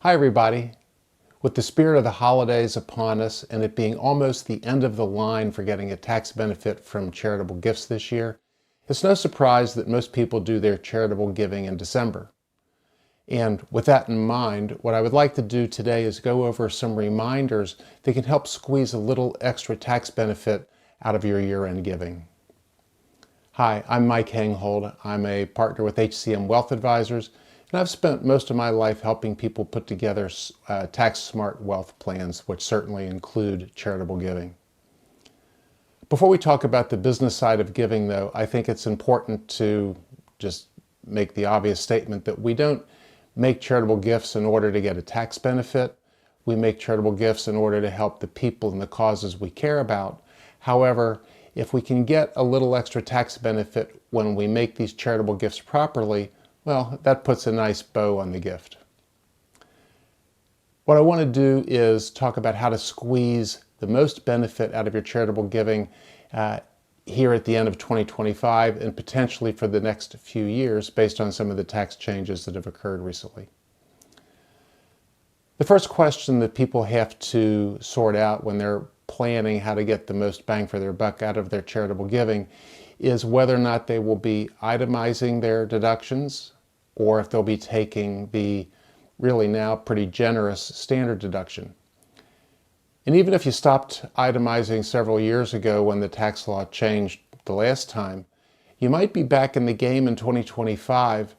Hi everybody. With the spirit of the holidays upon us and it being almost the end of the line for getting a tax benefit from charitable gifts this year, it's no surprise that most people do their charitable giving in December. And with that in mind, what I would like to do today is go over some reminders that can help squeeze a little extra tax benefit out of your year-end giving. Hi, I'm Mike Hanghold. I'm a partner with HCM Wealth Advisors, and I've spent most of my life helping people put together tax-smart wealth plans, which certainly include charitable giving. Before we talk about the business side of giving, though, I think it's important to just make the obvious statement that we don't make charitable gifts in order to get a tax benefit. We make charitable gifts in order to help the people and the causes we care about. However, if we can get a little extra tax benefit when we make these charitable gifts properly, well, that puts a nice bow on the gift. What I want to do is talk about how to squeeze the most benefit out of your charitable giving here at the end of 2025 and potentially for the next few years based on some of the tax changes that have occurred recently. The first question that people have to sort out when they're planning how to get the most bang for their buck out of their charitable giving is whether or not they will be itemizing their deductions or if they'll be taking the really now pretty generous standard deduction. And even if you stopped itemizing several years ago when the tax law changed the last time, you might be back in the game in 2025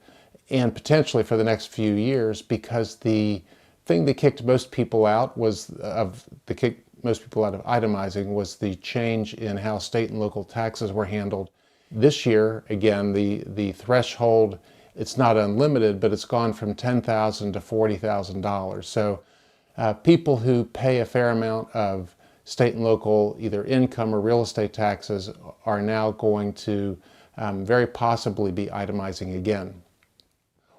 and potentially for the next few years, because the thing that kicked most people out of itemizing was the change in how state and local taxes were handled. This year, again, the threshold, it's not unlimited, but it's gone from $10,000 to $40,000. So people who pay a fair amount of state and local either income or real estate taxes are now going to very possibly be itemizing again.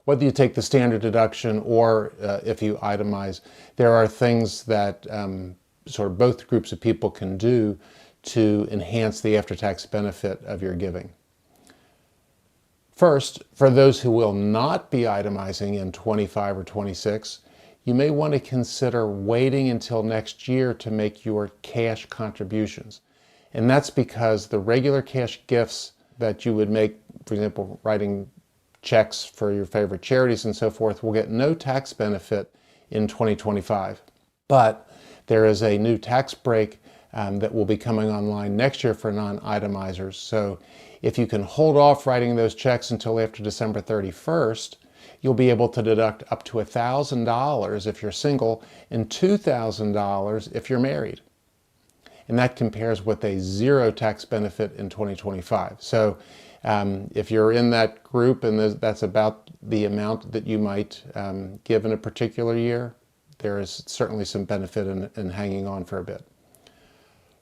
Whether you take the standard deduction or if you itemize, there are things that sort of both groups of people can do to enhance the after-tax benefit of your giving. First, for those who will not be itemizing in 25 or 26, you may want to consider waiting until next year to make your cash contributions. And that's because the regular cash gifts that you would make, for example, writing checks for your favorite charities and so forth, will get no tax benefit in 2025. But there is a new tax break that will be coming online next year for non-itemizers. So if you can hold off writing those checks until after December 31st, you'll be able to deduct up to $1,000 if you're single and $2,000 if you're married. And that compares with a zero tax benefit in 2025. So if you're in that group and that's about the amount that you might give in a particular year, there is certainly some benefit in hanging on for a bit.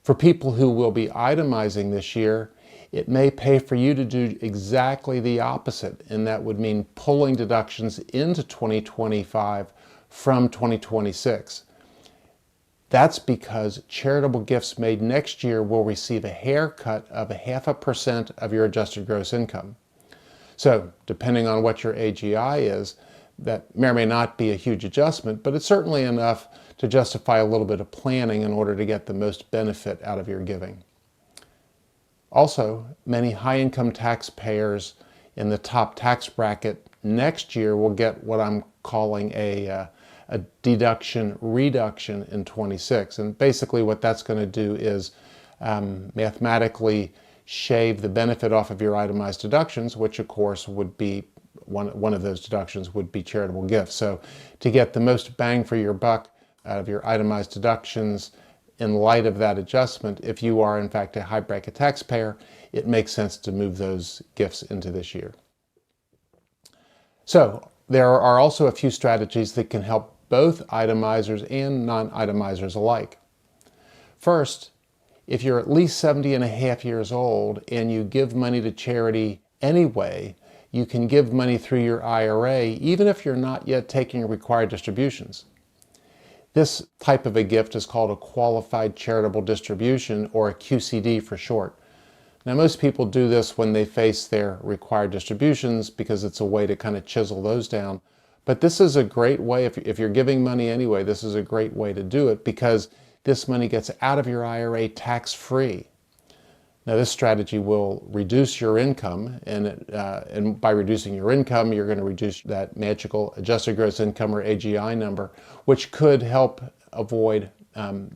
For people who will be itemizing this year, it may pay for you to do exactly the opposite, and that would mean pulling deductions into 2025 from 2026. That's because charitable gifts made next year will receive a haircut of 0.5% of your adjusted gross income. So, depending on what your AGI is, that may or may not be a huge adjustment, but it's certainly enough to justify a little bit of planning in order to get the most benefit out of your giving. Also, many high-income taxpayers in the top tax bracket next year will get what I'm calling a deduction reduction in 26. And basically what that's going to do is mathematically shave the benefit off of your itemized deductions, which of course would be one of those deductions would be charitable gifts. So to get the most bang for your buck out of your itemized deductions in light of that adjustment, if you are in fact a high bracket taxpayer, it makes sense to move those gifts into this year. So there are also a few strategies that can help both itemizers and non-itemizers alike. First, if you're at least 70 and a half years old and you give money to charity anyway, you can give money through your IRA even if you're not yet taking required distributions. This type of a gift is called a qualified charitable distribution, or a QCD for short. Now, most people do this when they face their required distributions because it's a way to kind of chisel those down. But this is a great way, if you're giving money anyway, this is a great way to do it because this money gets out of your IRA tax-free. Now, this strategy will reduce your income, and by reducing your income, you're going to reduce that magical adjusted gross income or AGI number, which could help avoid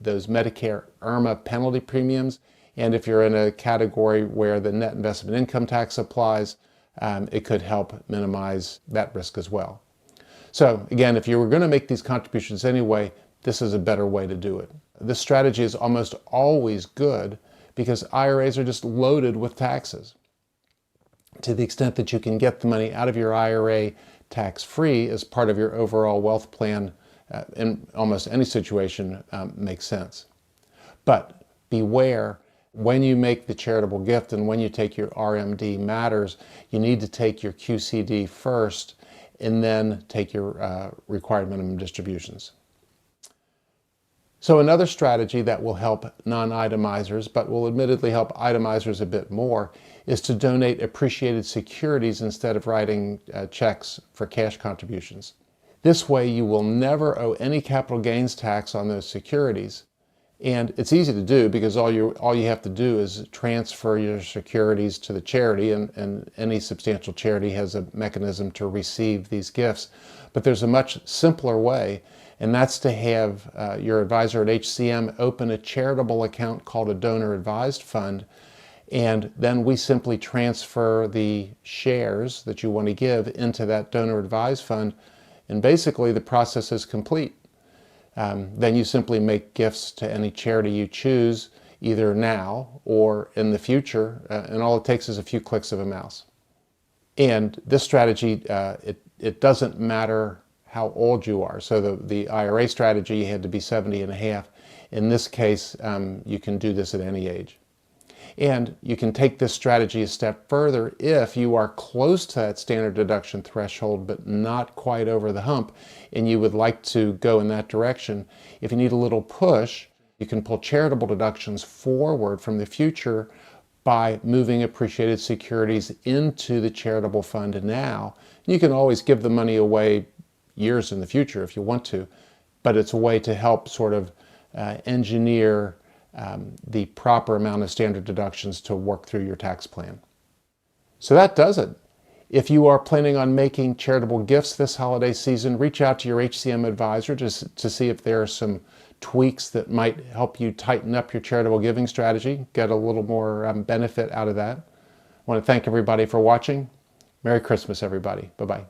those Medicare IRMA penalty premiums. And if you're in a category where the net investment income tax applies, it could help minimize that risk as well. So again, if you were going to make these contributions anyway, this is a better way to do it. This strategy is almost always good because IRAs are just loaded with taxes. To the extent that you can get the money out of your IRA tax-free as part of your overall wealth plan, in almost any situation makes sense. But beware, when you make the charitable gift and when you take your RMD matters, you need to take your QCD first and then take your required minimum distributions. So another strategy that will help non-itemizers, but will admittedly help itemizers a bit more, is to donate appreciated securities instead of writing checks for cash contributions. This way you will never owe any capital gains tax on those securities. And it's easy to do because all you have to do is transfer your securities to the charity, and any substantial charity has a mechanism to receive these gifts. But there's a much simpler way, and that's to have your advisor at HCM open a charitable account called a donor advised fund, and then we simply transfer the shares that you want to give into that donor advised fund, and basically the process is complete. Then you simply make gifts to any charity you choose, either now or in the future, and all it takes is a few clicks of a mouse. And this strategy, it doesn't matter how old you are. So the IRA strategy, you had to be 70 and a half. In this case, you can do this at any age. And you can take this strategy a step further if you are close to that standard deduction threshold but not quite over the hump and you would like to go in that direction. If you need a little push, you can pull charitable deductions forward from the future by moving appreciated securities into the charitable fund now. You can always give the money away years in the future if you want to, but it's a way to help sort of engineer the proper amount of standard deductions to work through your tax plan. So that does it. If you are planning on making charitable gifts this holiday season, reach out to your HCM advisor to see if there are some tweaks that might help you tighten up your charitable giving strategy, get a little more benefit out of that. I want to thank everybody for watching. Merry Christmas, everybody. Bye-bye.